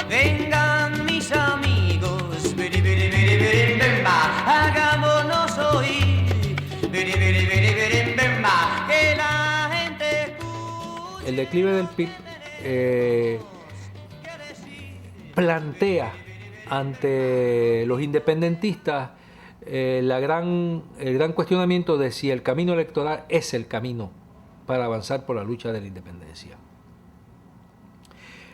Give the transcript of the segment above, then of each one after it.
Vengan mis amigos, biri, biri, biri, biri, bemba, hagámonos oír, biri, biri, biri, biri, bemba, que la gente escuche. El declive del PIB plantea ante los independentistas el gran cuestionamiento de si el camino electoral es el camino para avanzar por la lucha de la independencia.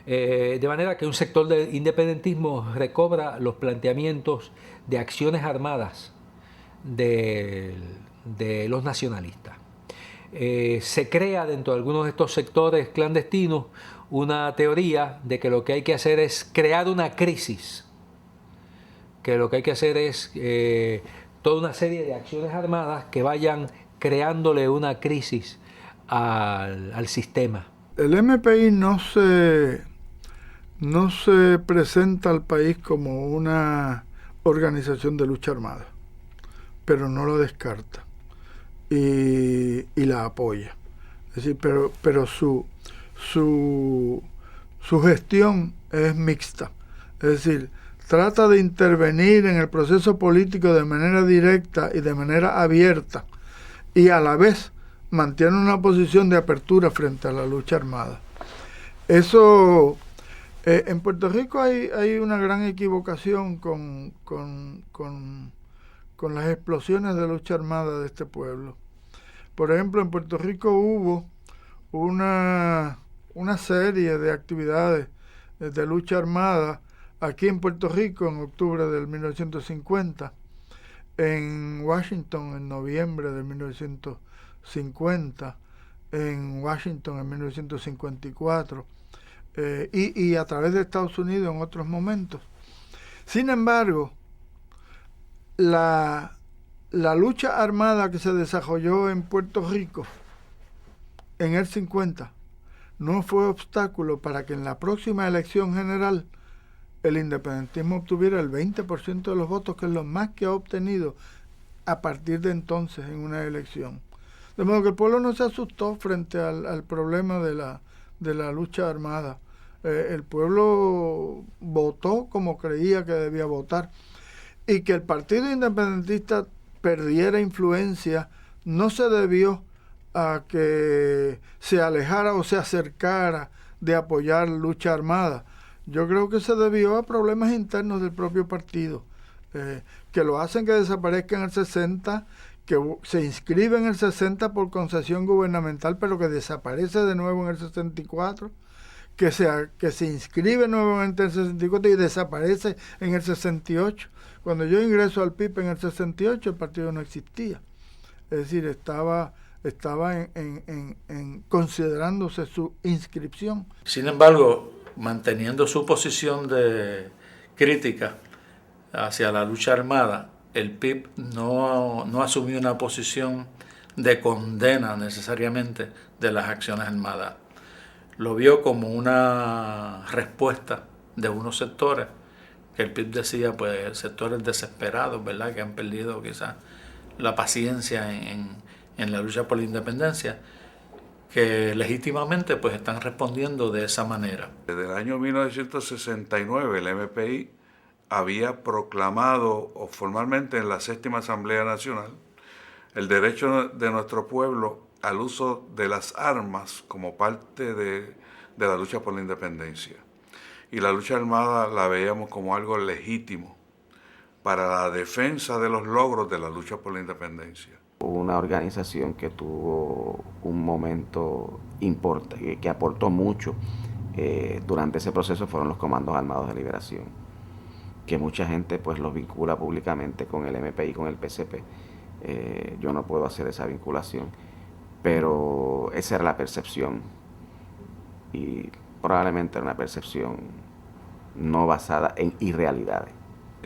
De manera que un sector del independentismo recobra los planteamientos de acciones armadas de los nacionalistas. Se crea dentro de algunos de estos sectores clandestinos una teoría de que lo que hay que hacer es crear una crisis, que lo que hay que hacer es toda una serie de acciones armadas que vayan creándole una crisis al sistema. El MPI no se presenta al país como una organización de lucha armada, pero no lo descarta y la apoya. Es decir, pero su gestión es mixta. Es decir, trata de intervenir en el proceso político de manera directa y de manera abierta, y a la vez mantiene una posición de apertura frente a la lucha armada. Eso, en Puerto Rico hay una gran equivocación con las explosiones de lucha armada de este pueblo. Por ejemplo, en Puerto Rico hubo una serie de actividades de lucha armada aquí en Puerto Rico en octubre del 1950, en Washington en noviembre de 1950, en Washington en 1954 y a través de Estados Unidos en otros momentos. Sin embargo, la lucha armada que se desarrolló en Puerto Rico en el 50 no fue obstáculo para que en la próxima elección general el independentismo obtuviera el 20% de los votos, que es lo más que ha obtenido a partir de entonces en una elección. De modo que el pueblo no se asustó frente al problema de la lucha armada. El pueblo votó como creía que debía votar. Y que el Partido Independentista perdiera influencia no se debió a que se alejara o se acercara de apoyar lucha armada. Yo creo que se debió a problemas internos del propio partido, que lo hacen que desaparezca en el 60, que se inscribe en el 60 por concesión gubernamental, pero que desaparece de nuevo en el 64, que se inscribe nuevamente en el 64 y desaparece en el 68. Cuando yo ingreso al PIB en el 68, el partido no existía. Es decir, estaba considerándose su inscripción. Sin embargo, manteniendo su posición de crítica hacia la lucha armada, el PIB no asumió una posición de condena necesariamente de las acciones armadas. Lo vio como una respuesta de unos sectores, que el PIB decía, pues sectores desesperados, ¿verdad?, que han perdido quizás la paciencia en la lucha por la independencia, que legítimamente pues están respondiendo de esa manera. Desde el año 1969 el MPI había proclamado formalmente en la 6ª Asamblea Nacional el derecho de nuestro pueblo al uso de las armas como parte de la lucha por la independencia. Y la lucha armada la veíamos como algo legítimo para la defensa de los logros de la lucha por la independencia. Una organización que tuvo un momento importante, que aportó mucho durante ese proceso, fueron los Comandos Armados de Liberación, que mucha gente pues los vincula públicamente con el MPI, con el PCP. Yo no puedo hacer esa vinculación, pero esa era la percepción, y probablemente era una percepción no basada en irrealidades.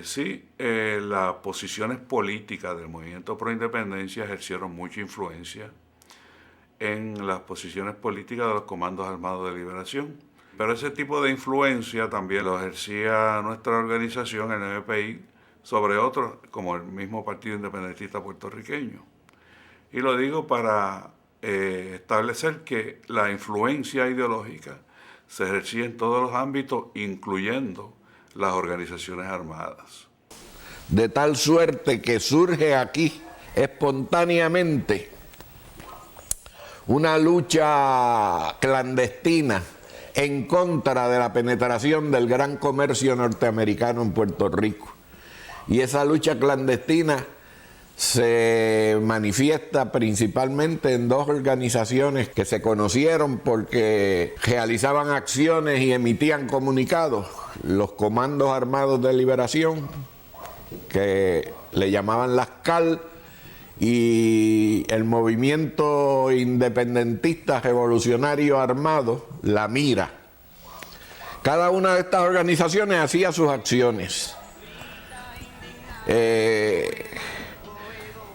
Sí, las posiciones políticas del movimiento pro independencia ejercieron mucha influencia en las posiciones políticas de los Comandos Armados de Liberación. Pero ese tipo de influencia también lo ejercía nuestra organización, el MPI, sobre otros, como el mismo Partido Independentista Puertorriqueño. Y lo digo para establecer que la influencia ideológica se ejercía en todos los ámbitos, incluyendo las organizaciones armadas. De tal suerte que surge aquí espontáneamente una lucha clandestina en contra de la penetración del gran comercio norteamericano en Puerto Rico. Y esa lucha clandestina se manifiesta principalmente en dos organizaciones que se conocieron porque realizaban acciones y emitían comunicados: los Comandos Armados de Liberación, que le llamaban las CAL, y el Movimiento Independentista Revolucionario Armado, la MIRA. Cada una de estas organizaciones hacía sus acciones.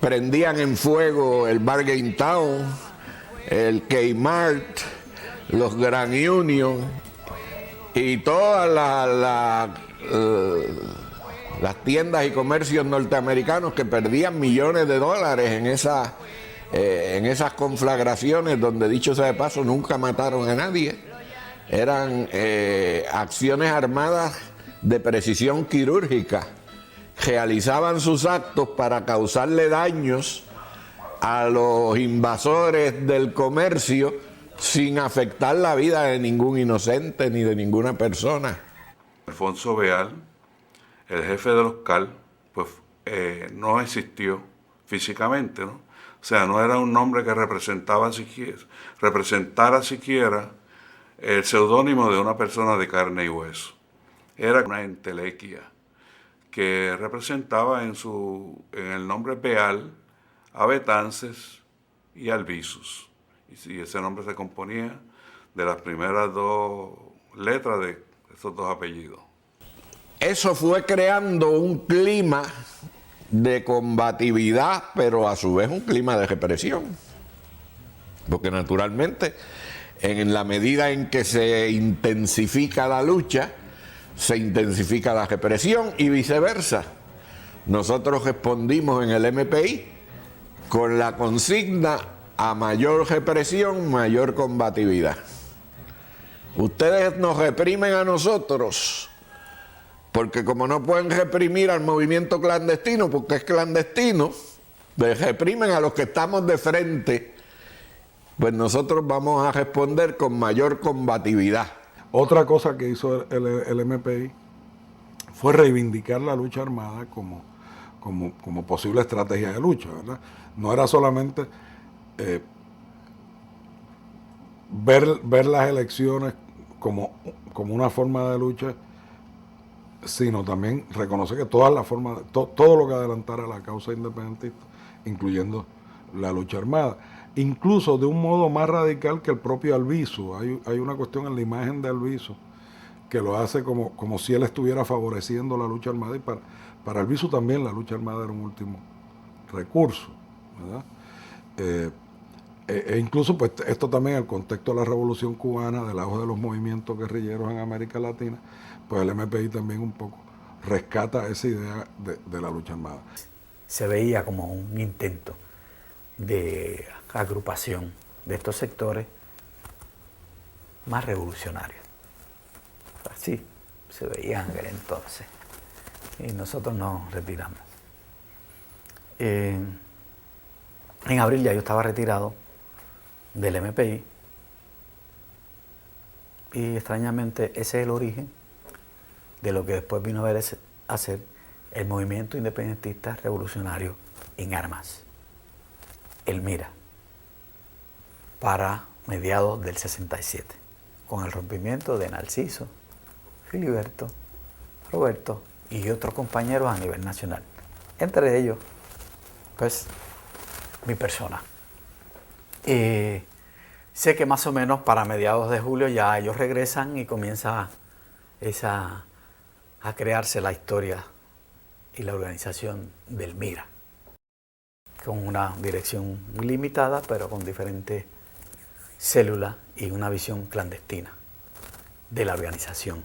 Prendían en fuego el Bargain Town, el Kmart, los Grand Union y todas las tiendas y comercios norteamericanos que perdían millones de dólares en esas conflagraciones donde, dicho sea de paso, nunca mataron a nadie. Eran acciones armadas de precisión quirúrgica. Realizaban sus actos para causarle daños a los invasores del comercio sin afectar la vida de ningún inocente ni de ninguna persona. Alfonso Beal, el jefe de los CAL, pues no existió físicamente, ¿no? O sea, no era un nombre que representara siquiera el seudónimo de una persona de carne y hueso. Era una entelequia que representaba en el nombre Beal a Betances y Albizus. Y ese nombre se componía de las primeras dos letras de estos dos apellidos. Eso fue creando un clima de combatividad, pero a su vez un clima de represión. Porque naturalmente, en la medida en que se intensifica la lucha, se intensifica la represión y viceversa. Nosotros respondimos en el MPI con la consigna: a mayor represión, mayor combatividad. Ustedes nos reprimen a nosotros, porque como no pueden reprimir al movimiento clandestino, porque es clandestino, les reprimen a los que estamos de frente, pues nosotros vamos a responder con mayor combatividad. Otra cosa que hizo el MPI fue reivindicar la lucha armada como posible estrategia de lucha, ¿verdad? No era solamente ver las elecciones como una forma de lucha, sino también reconocer que todas las formas, todo lo que adelantara la causa independentista, incluyendo la lucha armada, incluso de un modo más radical que el propio Albizu. Hay una cuestión en la imagen de Albizu que lo hace como si él estuviera favoreciendo la lucha armada, y para Albizu también la lucha armada era un último recurso, ¿verdad? Incluso pues esto también en el contexto de la Revolución Cubana, del auge de los movimientos guerrilleros en América Latina, pues el MPI también un poco rescata esa idea de la lucha armada. Se veía como un intento de agrupación de estos sectores más revolucionarios. Así se veía en aquel entonces. Y nosotros nos retiramos. En abril ya yo estaba retirado del MPI, y extrañamente ese es el origen de lo que después vino a ser el movimiento independentista revolucionario en armas, el MIRA, para mediados del 67, con el rompimiento de Narciso, Filiberto, Roberto y otros compañeros a nivel nacional. Entre ellos, pues, mi persona. Sé que más o menos para mediados de julio ya ellos regresan y comienza a crearse la historia y la organización del MIRA, con una dirección muy limitada, pero con diferentes células y una visión clandestina de la organización.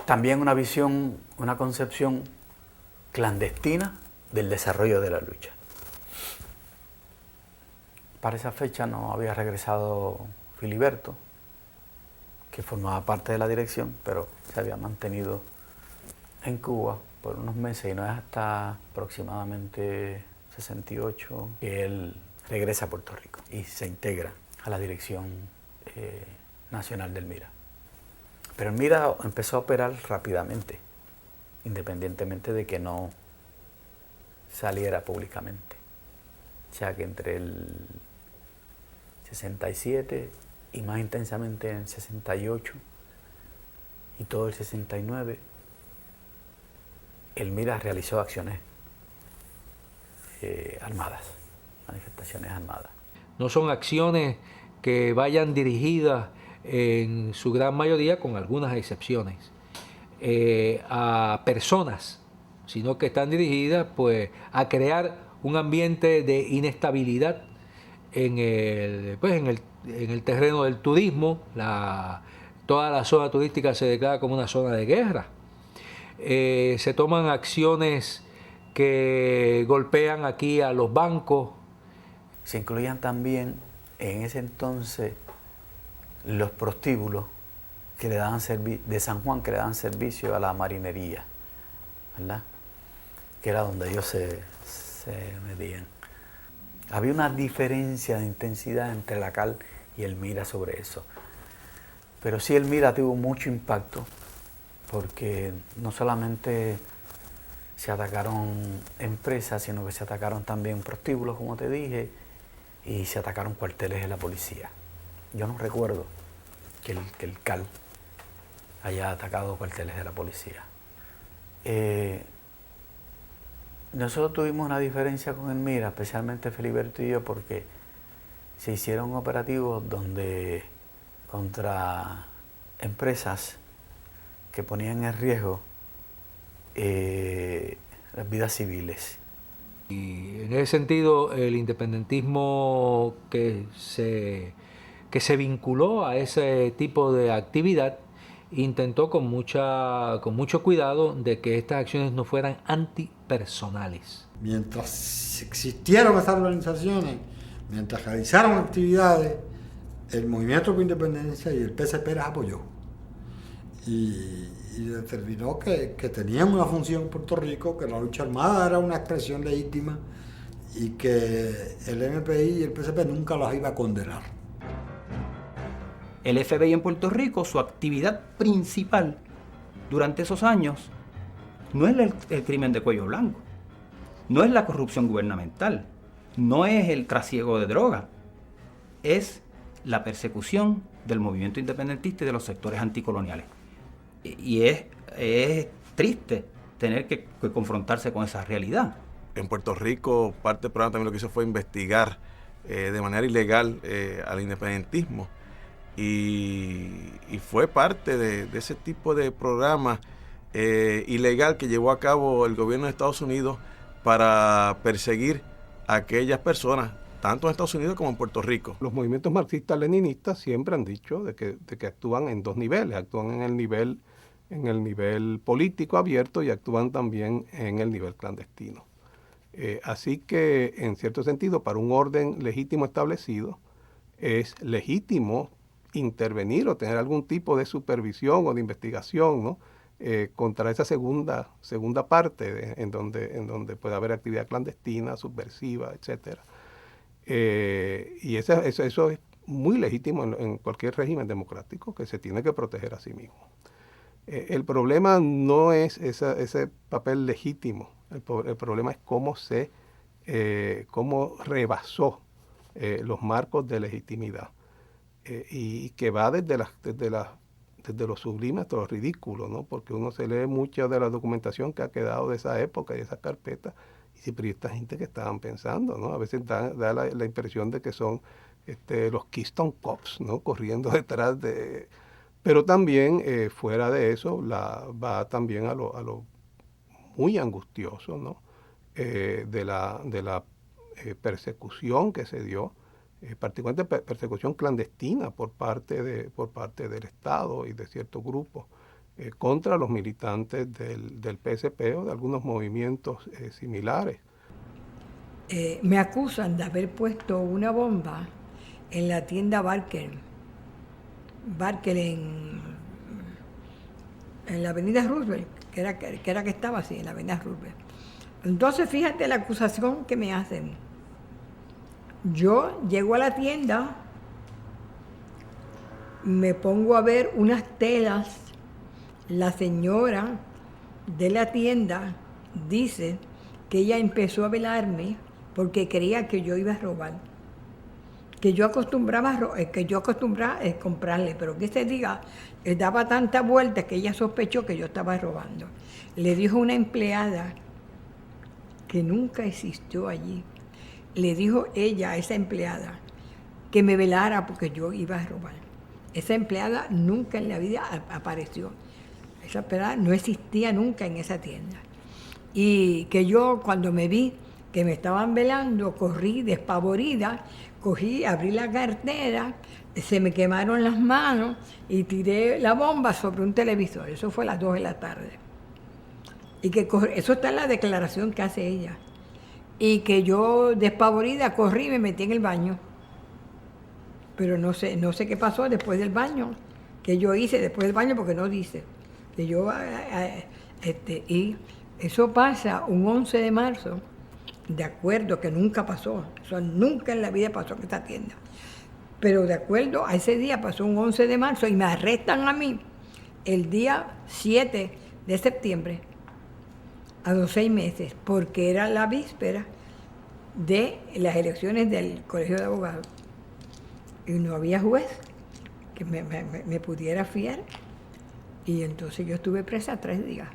También una concepción clandestina del desarrollo de la lucha. Para esa fecha no había regresado Filiberto, que formaba parte de la dirección, pero se había mantenido en Cuba por unos meses y no es hasta aproximadamente 68 que él regresa a Puerto Rico y se integra a la dirección nacional del MIRA. Pero el MIRA empezó a operar rápidamente, independientemente de que no saliera públicamente. O sea que entre el 67 y más intensamente en el 68 y todo el 69, el MIRA realizó acciones armadas, manifestaciones armadas. No son acciones que vayan dirigidas en su gran mayoría, con algunas excepciones, a personas, sino que están dirigidas pues, a crear un ambiente de inestabilidad en el terreno del turismo. Toda la zona turística se declara como una zona de guerra. Se toman acciones que golpean aquí a los bancos. Se incluían también en ese entonces los prostíbulos que le daban de San Juan, que le daban servicio a la marinería, ¿verdad? Que era donde ellos se metían. Había una diferencia de intensidad entre la CAL y el MIRA sobre eso. Pero sí, el MIRA tuvo mucho impacto porque no solamente se atacaron empresas, sino que se atacaron también prostíbulos, como te dije, y se atacaron cuarteles de la policía. Yo no recuerdo que el CAL haya atacado cuarteles de la policía. Nosotros tuvimos una diferencia con el MIRA, especialmente Feliberto y yo, porque se hicieron operativos donde contra empresas que ponían en riesgo las vidas civiles. Y en ese sentido, el independentismo que se vinculó a ese tipo de actividad intentó con mucho cuidado de que estas acciones no fueran antipersonales. Mientras existieron esas organizaciones, mientras realizaron actividades, el Movimiento por Independencia y el PSP las apoyó. Y determinó que tenían una función en Puerto Rico, que la lucha armada era una expresión legítima y que el MPI y el PSP nunca las iba a condenar. El FBI en Puerto Rico, su actividad principal durante esos años no es el crimen de cuello blanco, no es la corrupción gubernamental, no es el trasiego de droga, es la persecución del movimiento independentista y de los sectores anticoloniales. Y es triste tener que confrontarse con esa realidad. En Puerto Rico, parte del programa también lo que hizo fue investigar de manera ilegal al independentismo. Y fue parte de ese tipo de programa ilegal que llevó a cabo el gobierno de Estados Unidos para perseguir a aquellas personas, tanto en Estados Unidos como en Puerto Rico. Los movimientos marxistas-leninistas siempre han dicho de que actúan en dos niveles, actúan en el nivel político abierto y actúan también en el nivel clandestino. Así que, en cierto sentido, para un orden legítimo establecido, es legítimo intervenir o tener algún tipo de supervisión o de investigación, ¿no? Contra esa segunda parte en donde puede haber actividad clandestina, subversiva, etcétera. Y eso es muy legítimo en cualquier régimen democrático, que se tiene que proteger a sí mismo. El problema no es ese papel legítimo, el problema es cómo rebasó los marcos de legitimidad. Y que va desde lo sublime hasta lo ridículo, ¿no? Porque uno se lee mucha de la documentación que ha quedado de esa época y de esas carpetas, y dice, pero esta gente que estaban pensando, ¿no? A veces da la impresión de que son los Keystone Cops, ¿no? Corriendo detrás de... Pero también, fuera de eso, va también a lo muy angustioso, ¿no? De la persecución que se dio, particularmente persecución clandestina por parte del Estado y de ciertos grupos contra los militantes del PSP o de algunos movimientos similares. Me acusan de haber puesto una bomba en la tienda Barker Barker en la avenida Roosevelt, que era que estaba así, en la avenida Roosevelt. Entonces, fíjate la acusación que me hacen. Yo llego a la tienda, me pongo a ver unas telas, la señora de la tienda dice que ella empezó a velarme porque creía que yo iba a robar. Que yo acostumbraba a comprarle, pero que ese día daba tanta vuelta que ella sospechó que yo estaba robando. Le dijo una empleada que nunca existió allí. Le dijo ella a esa empleada que me velara porque yo iba a robar. Esa empleada nunca en la vida apareció. Esa empleada no existía nunca en esa tienda. Y que yo cuando me vi que me estaban velando, corrí despavorida, abrí la cartera, se me quemaron las manos y tiré la bomba sobre un televisor. Eso fue a las 2 de la tarde. Y que eso está en la declaración que hace ella. Y que yo despavorida corrí y me metí en el baño. Pero no sé qué pasó después del baño, que yo hice después del baño porque no dice. Que yo, y eso pasa un 11 de marzo, de acuerdo que nunca pasó. Eso nunca en la vida pasó en esta tienda. Pero de acuerdo a ese día pasó un 11 de marzo y me arrestan a mí el día 7 de septiembre, a los 6 meses, porque era la víspera de las elecciones del Colegio de Abogados. Y no había juez que me pudiera fiar. Y entonces yo estuve presa 3 días.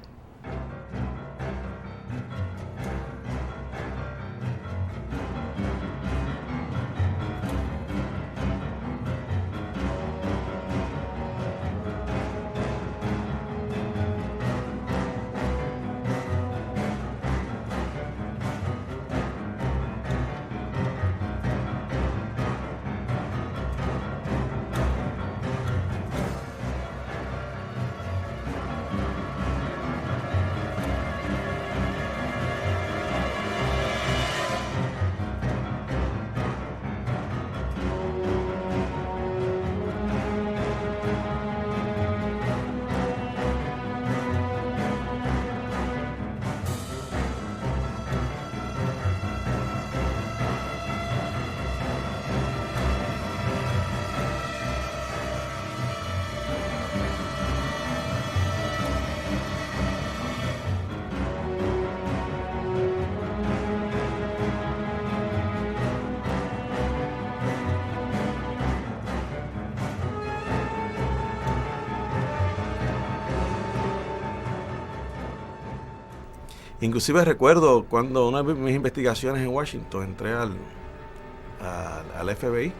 Inclusive recuerdo cuando una de mis investigaciones en Washington entré al FBI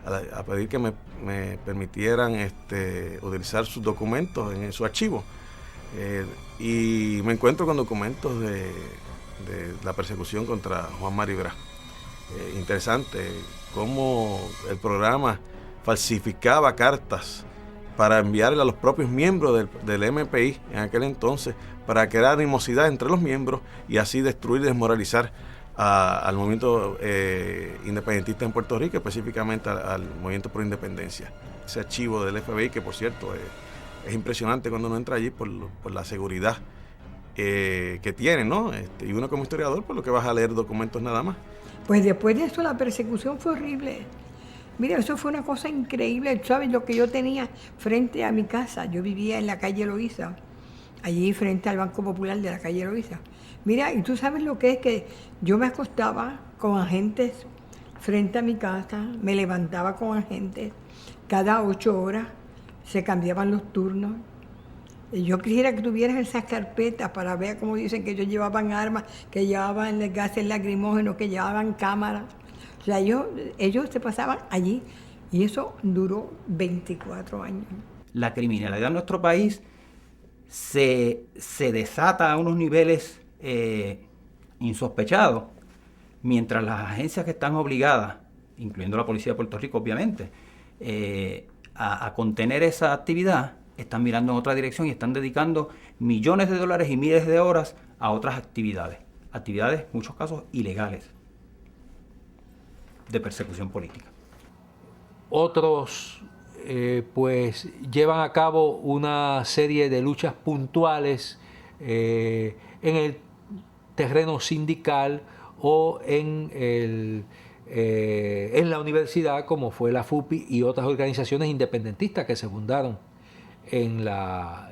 a pedir que me permitieran utilizar sus documentos en su archivo. Y me encuentro con documentos de la persecución contra Juan Mario Brás. Interesante cómo el programa falsificaba cartas para enviarle a los propios miembros del MPI en aquel entonces, para crear animosidad entre los miembros y así destruir y desmoralizar al movimiento independentista en Puerto Rico, específicamente al movimiento pro independencia. Ese archivo del FBI, que por cierto es impresionante cuando uno entra allí por la seguridad que tiene, ¿no? Y uno como historiador, por lo que vas a leer documentos nada más. Pues después de eso la persecución fue horrible. Mira, eso fue una cosa increíble. ¿Sabes lo que yo tenía frente a mi casa? Yo vivía en la calle Loíza, allí frente al Banco Popular de la calle Loíza. Mira, y tú sabes lo que es que yo me acostaba con agentes frente a mi casa, me levantaba con agentes, cada 8 horas se cambiaban los turnos. Y yo quisiera que tuvieras esas carpetas para ver cómo dicen que ellos llevaban armas, que llevaban gases lacrimógenos, que llevaban cámaras. O sea, ellos se pasaban allí y eso duró 24 años. La criminalidad en nuestro país se desata a unos niveles insospechados, mientras las agencias que están obligadas, incluyendo la Policía de Puerto Rico obviamente, a contener esa actividad, están mirando en otra dirección y están dedicando millones de dólares y miles de horas a otras actividades, en muchos casos ilegales, de persecución política. Otros pues llevan a cabo una serie de luchas puntuales en el terreno sindical o en la universidad, como fue la FUPI y otras organizaciones independentistas que se fundaron en la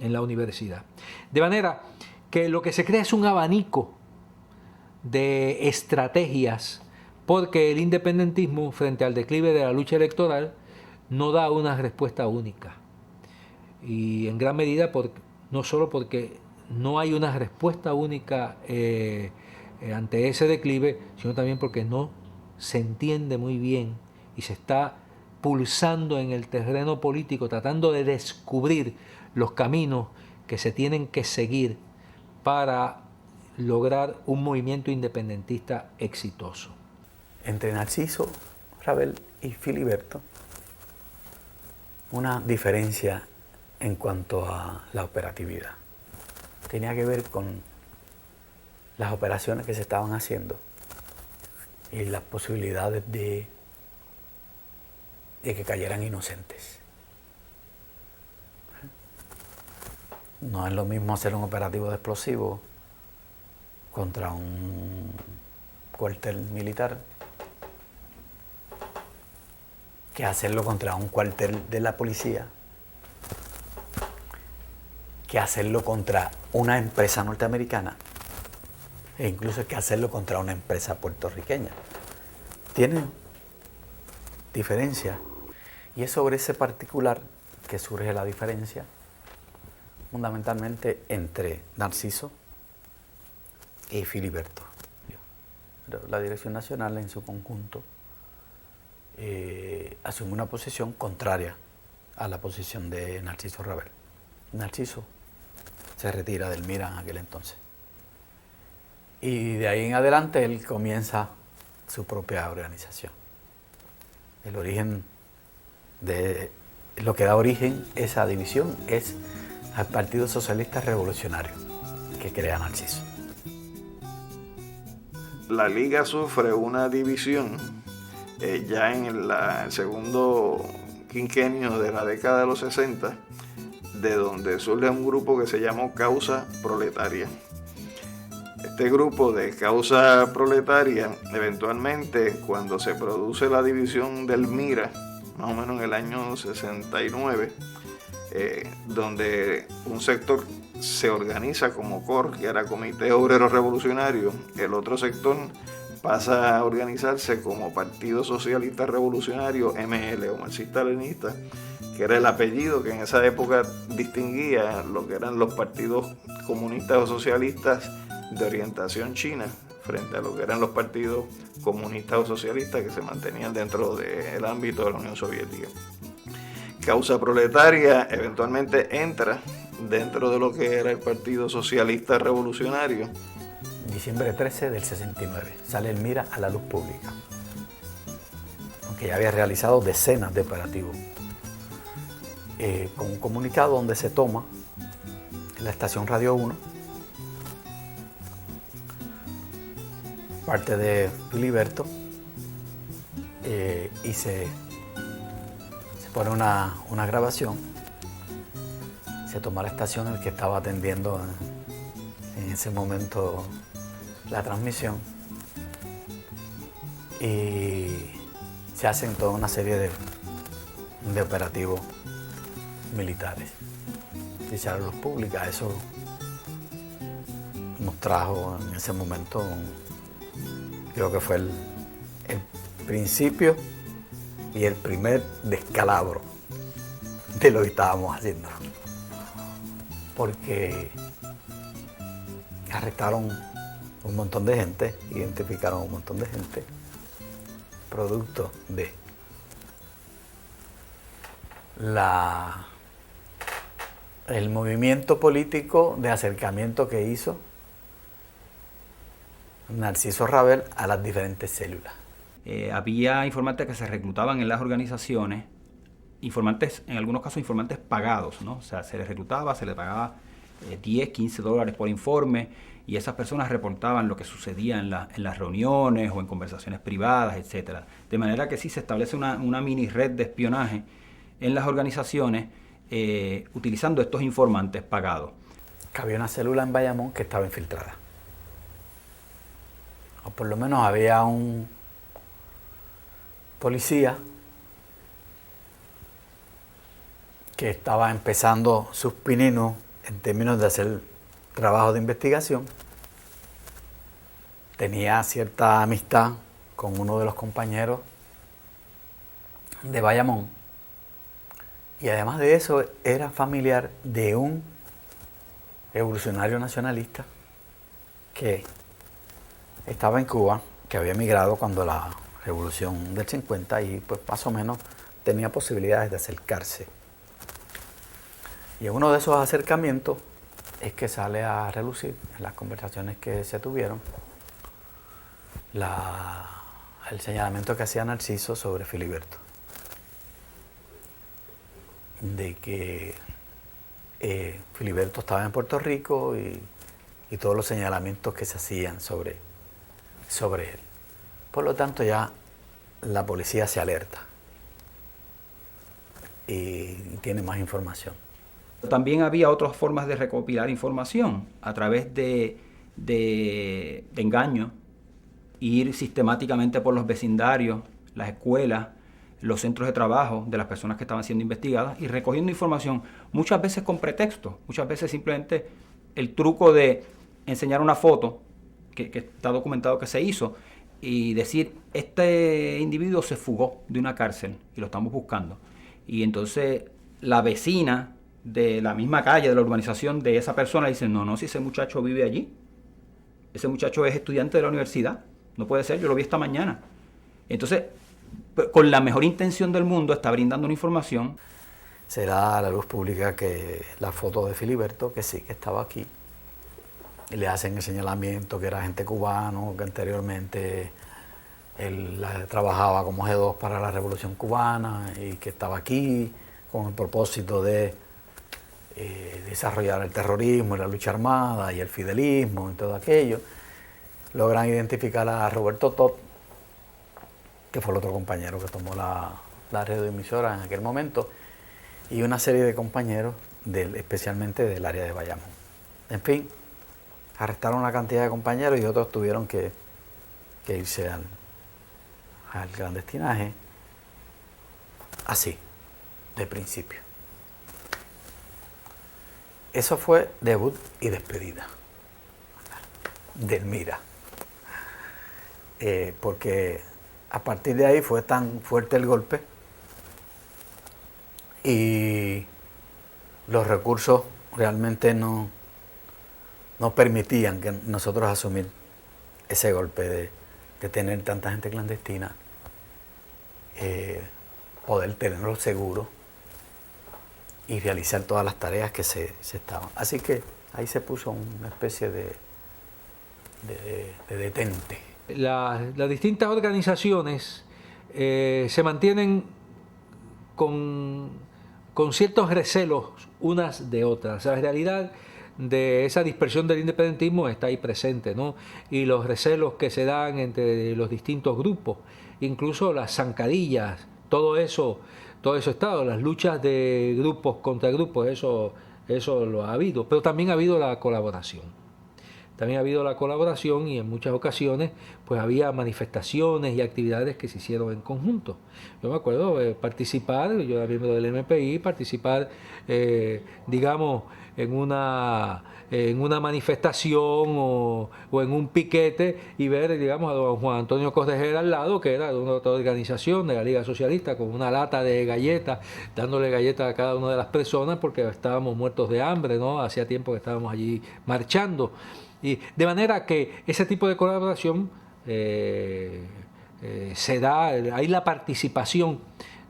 universidad. De manera que lo que se crea es un abanico de estrategias, porque el independentismo frente al declive de la lucha electoral no da una respuesta única. Y en gran medida no solo porque no hay una respuesta única ante ese declive, sino también porque no se entiende muy bien y se está pulsando en el terreno político, tratando de descubrir los caminos que se tienen que seguir para lograr un movimiento independentista exitoso. Entre Narciso Rabel y Filiberto, una diferencia en cuanto a la operatividad. Tenía que ver con las operaciones que se estaban haciendo y las posibilidades de que cayeran inocentes. No es lo mismo hacer un operativo de explosivos contra un cuartel militar que hacerlo contra un cuartel de la policía, que hacerlo contra una empresa norteamericana e incluso que hacerlo contra una empresa puertorriqueña. Tienen diferencia y es sobre ese particular que surge la diferencia fundamentalmente entre Narciso y Filiberto. La Dirección Nacional en su conjunto asume una posición contraria a la posición de Narciso Rabel. Narciso se retira del MIRA en aquel entonces. Y de ahí en adelante él comienza su propia organización. El origen de lo que da origen a esa división es al Partido Socialista Revolucionario que crea Narciso. La Liga sufre una división ya en el segundo quinquenio de la década de los 60, de donde surge un grupo que se llamó Causa Proletaria. Este grupo de Causa Proletaria, eventualmente, cuando se produce la división del MIRA, más o menos en el año 69, donde un sector se organiza como COR, que era Comité Obrero Revolucionario, el otro sector pasa a organizarse como Partido Socialista Revolucionario, ML, o marxista-leninista, que era el apellido que en esa época distinguía lo que eran los partidos comunistas o socialistas de orientación china frente a lo que eran los partidos comunistas o socialistas que se mantenían dentro del ámbito de la Unión Soviética. Causa Proletaria eventualmente entra dentro de lo que era el Partido Socialista Revolucionario. Diciembre 13 del 69 sale el MIRA a la luz pública, aunque ya había realizado decenas de operativos, con un comunicado donde se toma la estación Radio 1, parte de Filiberto, y se pone una grabación. Se toma la estación, el que estaba atendiendo en ese momento la transmisión, y se hacen toda una serie de operativos militares. Y se los pública. Eso nos trajo en ese momento, creo que fue el principio y el primer descalabro de lo que estábamos haciendo. Porque arrestaron un montón de gente, identificaron un montón de gente, producto de el movimiento político de acercamiento que hizo Narciso Rabel a las diferentes células. Había informantes que se reclutaban en las organizaciones, informantes, en algunos casos informantes pagados, ¿no? O sea, se les reclutaba, se les pagaba 10, 15 dólares por informe, y esas personas reportaban lo que sucedía en las reuniones o en conversaciones privadas, etc. De manera que sí se establece una mini red de espionaje en las organizaciones utilizando estos informantes pagados. Que había una célula en Bayamón que estaba infiltrada. O por lo menos había un policía que estaba empezando sus pininos en términos de hacer trabajo de investigación. Tenía cierta amistad con uno de los compañeros de Bayamón. Y además de eso, era familiar de un revolucionario nacionalista que estaba en Cuba, que había emigrado cuando la revolución del 50 y pues más o menos tenía posibilidades de acercarse. Y en uno de esos acercamientos es que sale a relucir en las conversaciones que se tuvieron el señalamiento que hacía Narciso sobre Filiberto, de que Filiberto estaba en Puerto Rico y todos los señalamientos que se hacían sobre él. Por lo tanto, ya la policía se alerta y tiene más información. También había otras formas de recopilar información a través de engaño, ir sistemáticamente por los vecindarios, las escuelas, los centros de trabajo de las personas que estaban siendo investigadas y recogiendo información, muchas veces con pretexto, muchas veces simplemente el truco de enseñar una foto que está documentado que se hizo y decir, este individuo se fugó de una cárcel y lo estamos buscando. Y entonces la vecina de la misma calle, de la urbanización de esa persona, dice, no, si ese muchacho vive allí, ese muchacho es estudiante de la universidad, no puede ser, yo lo vi esta mañana. Entonces, con la mejor intención del mundo, está brindando una información. Se da a la luz pública que la foto de Filiberto, que sí, que estaba aquí, y le hacen el señalamiento que era agente cubano, que anteriormente él trabajaba como G2 para la Revolución Cubana y que estaba aquí con el propósito de desarrollar el terrorismo y la lucha armada y el fidelismo y todo aquello. Logran identificar a Roberto Todd, que fue el otro compañero que tomó la radioemisora en aquel momento, y una serie de compañeros, especialmente del área de Bayamón. En fin, arrestaron una cantidad de compañeros y otros tuvieron que irse al clandestinaje, así, de principio. Eso fue debut y despedida del Mira. Porque a partir de ahí fue tan fuerte el golpe y los recursos realmente no permitían que nosotros asumir ese golpe de tener tanta gente clandestina, poder tenerlo seguro y realizar todas las tareas que se estaban. Así que ahí se puso una especie de detente. Las distintas organizaciones se mantienen con ciertos recelos unas de otras. La realidad de esa dispersión del independentismo está ahí presente, ¿no? Y los recelos que se dan entre los distintos grupos, incluso las zancadillas, todo eso ha estado, las luchas de grupos contra grupos, eso lo ha habido, pero también ha habido la colaboración. También ha habido la colaboración y en muchas ocasiones pues había manifestaciones y actividades que se hicieron en conjunto. Yo me acuerdo participar, yo era miembro del MPI, participar, digamos, en una manifestación o en un piquete y ver, digamos, a don Juan Antonio Correjera al lado, que era de una otra organización de la Liga Socialista, con una lata de galletas, dándole galletas a cada una de las personas porque estábamos muertos de hambre, ¿no? Hacía tiempo que estábamos allí marchando. Y de manera que ese tipo de colaboración se da, hay la participación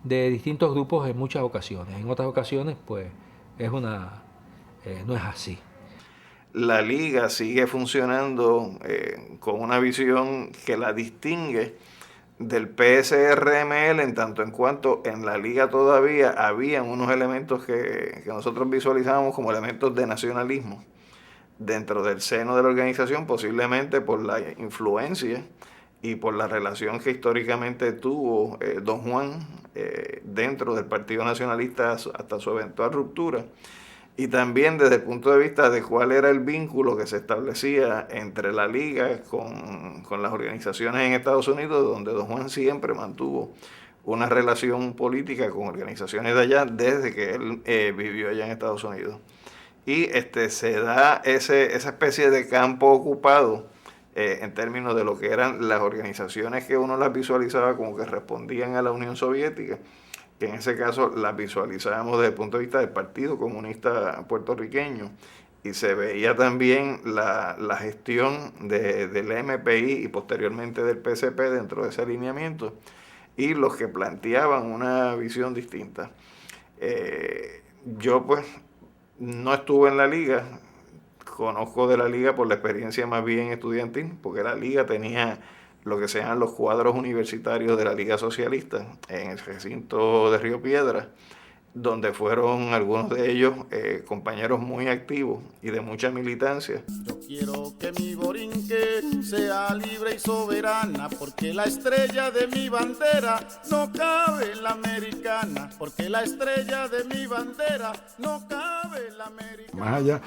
de distintos grupos en muchas ocasiones. En otras ocasiones, pues, no es así. La Liga sigue funcionando con una visión que la distingue del PSRML, en tanto en cuanto en la liga todavía habían unos elementos que nosotros visualizábamos como elementos de nacionalismo dentro del seno de la organización, posiblemente por la influencia y por la relación que históricamente tuvo don Juan dentro del Partido Nacionalista hasta su eventual ruptura, y también desde el punto de vista de cuál era el vínculo que se establecía entre la liga con las organizaciones en Estados Unidos, donde don Juan siempre mantuvo una relación política con organizaciones de allá desde que él vivió allá en Estados Unidos. Y se da esa especie de campo ocupado en términos de lo que eran las organizaciones que uno las visualizaba como que respondían a la Unión Soviética, que en ese caso las visualizábamos desde el punto de vista del Partido Comunista Puertorriqueño, y se veía también la gestión del MPI y posteriormente del PCP dentro de ese alineamiento, y los que planteaban una visión distinta. Yo pues no estuve en la liga, conozco de la liga por la experiencia más bien estudiantil, porque la liga tenía lo que se llaman los cuadros universitarios de la Liga Socialista en el recinto de Río Piedras, donde fueron algunos de ellos compañeros muy activos y de mucha militancia. Yo quiero que mi Borinquen sea libre y soberana, porque la estrella de mi bandera no cabe en la americana, porque la estrella de mi bandera no cabe en la americana. Más allá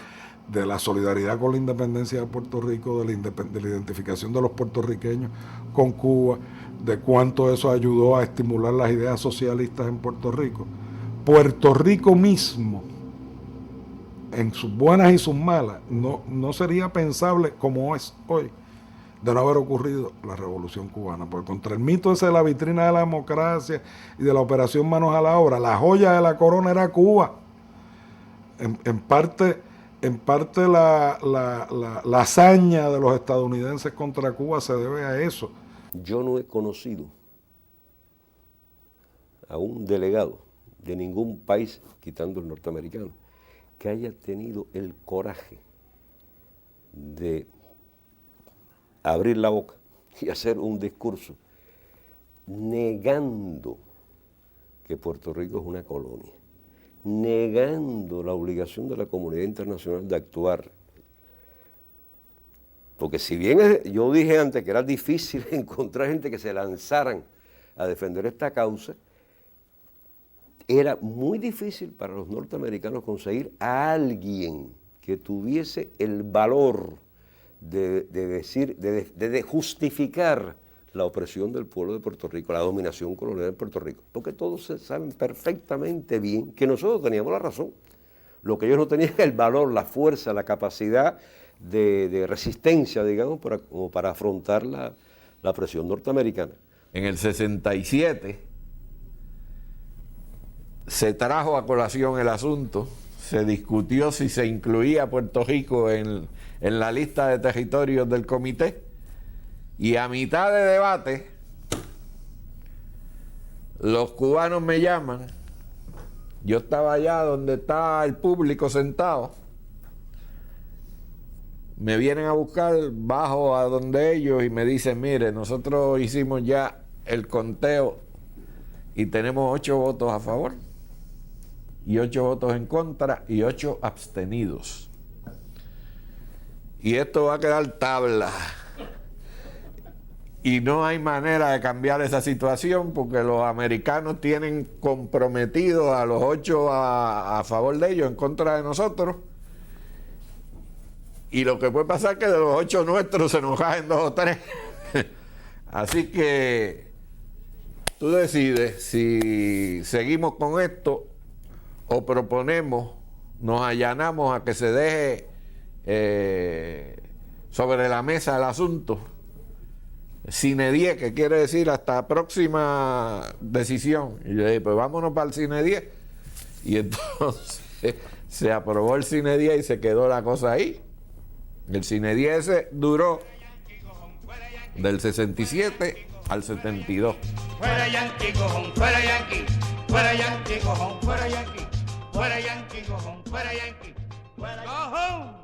de la solidaridad con la independencia de Puerto Rico, de la identificación de los puertorriqueños con Cuba, de cuánto eso ayudó a estimular las ideas socialistas en Puerto Rico. Puerto Rico mismo, en sus buenas y sus malas, no sería pensable como es hoy de no haber ocurrido la Revolución Cubana, porque contra el mito ese de la vitrina de la democracia y de la operación Manos a la Obra, la joya de la corona era Cuba. En parte la hazaña de los estadounidenses contra Cuba se debe a eso. Yo no he conocido a un delegado de ningún país, quitando el norteamericano, que haya tenido el coraje de abrir la boca y hacer un discurso negando que Puerto Rico es una colonia, negando la obligación de la comunidad internacional de actuar. Porque si bien yo dije antes que era difícil encontrar gente que se lanzaran a defender esta causa, era muy difícil para los norteamericanos conseguir a alguien que tuviese el valor de justificar la opresión del pueblo de Puerto Rico, la dominación colonial de Puerto Rico, porque todos saben perfectamente bien que nosotros teníamos la razón. Lo que ellos no tenían el valor, la fuerza, la capacidad de resistencia, digamos, como para afrontar la presión norteamericana. En el 67 se trajo a colación el asunto, se discutió si se incluía a Puerto Rico en la lista de territorios del comité, y a mitad de debate los cubanos me llaman, yo estaba allá donde está el público sentado, me vienen a buscar, bajo a donde ellos y me dicen, mire, nosotros hicimos ya el conteo y tenemos 8 votos a favor y 8 votos en contra y 8 abstenidos. Y esto va a quedar tabla. Y no hay manera de cambiar esa situación porque los americanos tienen comprometidos a los 8 a favor de ellos, en contra de nosotros. Y lo que puede pasar es que de los 8 nuestros se nos caen 2 o 3. Así que tú decides si seguimos con esto o proponemos, nos allanamos a que se deje sobre la mesa el asunto sine die, que quiere decir hasta próxima decisión. Y yo dije, pues vámonos para el sine die. Y entonces se aprobó el sine die y se quedó la cosa ahí. El sine die ese duró del 67 al 72. Fuera Yankee, cojón, fuera Yankee, fuera Yankee, cojón, fuera Yankee, fuera Yankee, cojón, fuera Yankee, fuera Yankee.